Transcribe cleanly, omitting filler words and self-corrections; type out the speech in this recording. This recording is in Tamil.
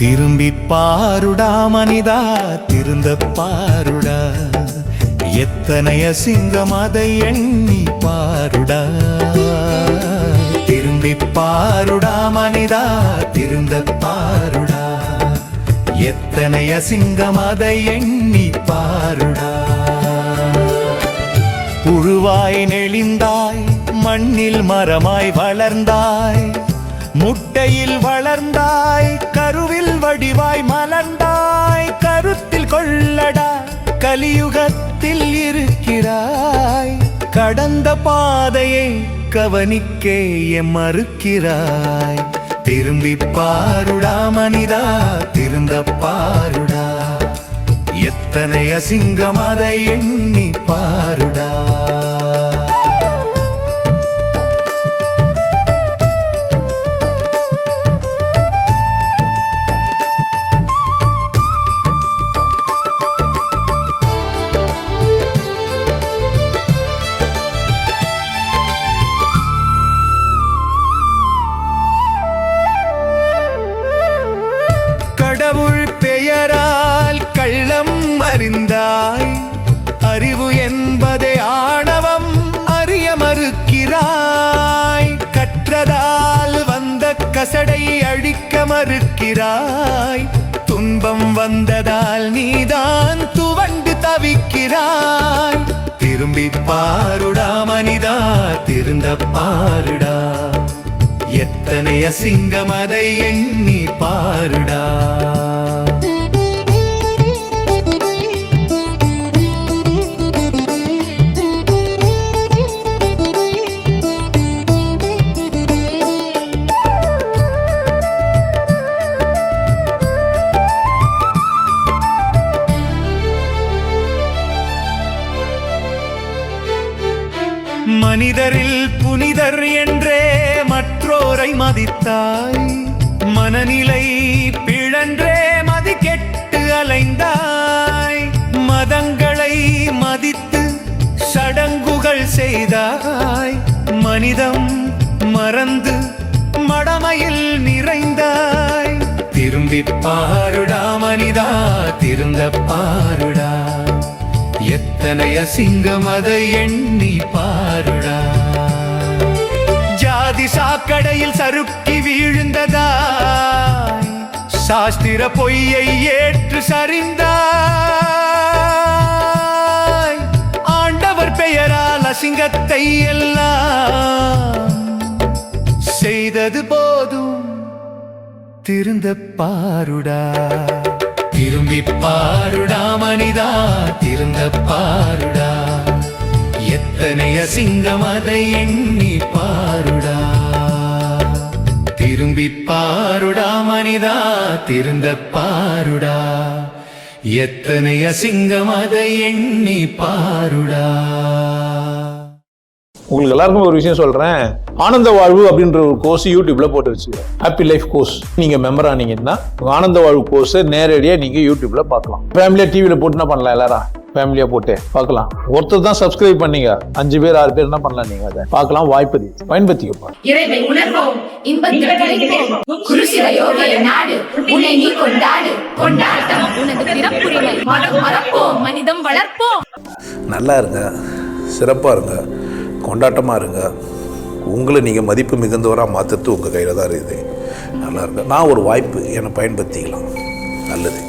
திரும்பி பாருடா மனிதா, திருந்த பாருடா, எத்தனை அசிங்கம் அதை எண்ணி பாருடா. திரும்பி பாருடா மனிதா, திருந்த பாருடா, எத்தனை அசிங்கம் அதை எண்ணி பாருடா. புழுவாய் நெளிந்தாய், மண்ணில் மரமாய் வளர்ந்தாய், முட்டையில் வளர்ந்தாய், கருவில் வடிவாய் மலர்ந்தாய். கருத்தில் கொள்ளடா, கலியுகத்தில் இருக்கிறாய். கடந்த பாதையை கவனிக்கே மறுக்கிறாய். திரும்பி பாருடா மனிதா, திருந்த பாருடா, எத்தனை அசிங்கம் அதை எண்ணி பாருடா. கடவுள் பெயரால் கள்ளம் அறிந்தாய், அறிவு என்பதை ஆணவம் அறிய மறுக்கிறாய். கற்றதால் வந்த கசடை அழிக்க மறுக்கிறாய். துன்பம் வந்ததால் நீதான் துவண்டு தவிக்கிறாய். திரும்பி பாருடா மனிதா, திருந்த பாருடா, எத்தனை அசிங்கம் அதை எண்ணி பாருடா. மனிதரில் புனிதர் என்றே மற்றோரை மதித்தாய். மனநிலை பிழன்றே மதிக்கெட்டு அலைந்தாய். மதங்களை மதித்து சடங்குகள் செய்தாய். மனிதம் மறந்து மடமையில் நிறைந்தாய். திரும்பி பாருடா மனிதா, திருந்த பாருடா, எத்தனை அசிங்கம் அதை எண்ணி பாருடா. ஜாதி சாக்கடையில் சறுக்கி வீழ்ந்ததாய், சாஸ்திர பொய்யை ஏற்று சரிந்தாய். ஆண்டவர் பெயரால் அசிங்கத்தை எல்லாம் செய்தது போதும், திருந்த பாருடா. திரும்பி பாருடா மனிதா, திருந்த பாருடா, எத்தனை அசிங்கம் அதை எண்ணி பாருடா. திரும்பி பாருடா மனிதா, திருந்த பாருடா, எத்தனை அசிங்கம் அதை எண்ணி பாருடா. உங்களுக்கு எல்லாருக்கும் ஒரு விஷயம் சொல்றேன். ஆனந்த வாழ்வு அப்படின்ற ஒரு கோர்ஸ் யூடியூப்ல போட்டு வச்சு, ஹாப்பி லைஃப் கோர்ஸ். நீங்க மெம்பர் ஆனீங்கன்னா ஆனந்த வாழ்வு கோர்ஸ் நேரடியா நீங்க யூடியூப்ல பார்க்கலாம். ஃபேமிலியா டிவில போட்டு என்ன பண்ணலாம், எல்லாரும் ஃபேமிலியா போட்டு பார்க்கலாம். ஒருத்தர் தான் சப்ஸ்கிரைப் பண்ணீங்க, 5 பேர் 6 பேர் என்ன பண்ணலாம், நீங்க அதை பார்க்கலாம். வாய்ப்பு பயன்படுத்திக்கப்பா. இறைவை உணர்வோம், இன்பத்தில் கிடைப்போம். குருசில யோகிய நாடு உன்னை நீ கொண்டாடு. கொண்டாட்டம் உனது பிறப்புரிமை. மனம் மறப்போம், மனிதம் வளர்ப்போம். நல்லா இருங்க, சிறப்பாக இருங்க, கொண்டாட்டமாக இருங்க. உங்களை நீங்கள் மதிப்பு மிகுந்தவராக மாற்றுறது உங்கள் கையில் தான் இருக்குது. நல்லா இருங்க. நான் ஒரு வாய்ப்பு என்னை பயன்படுத்திக்கலாம். நல்லது.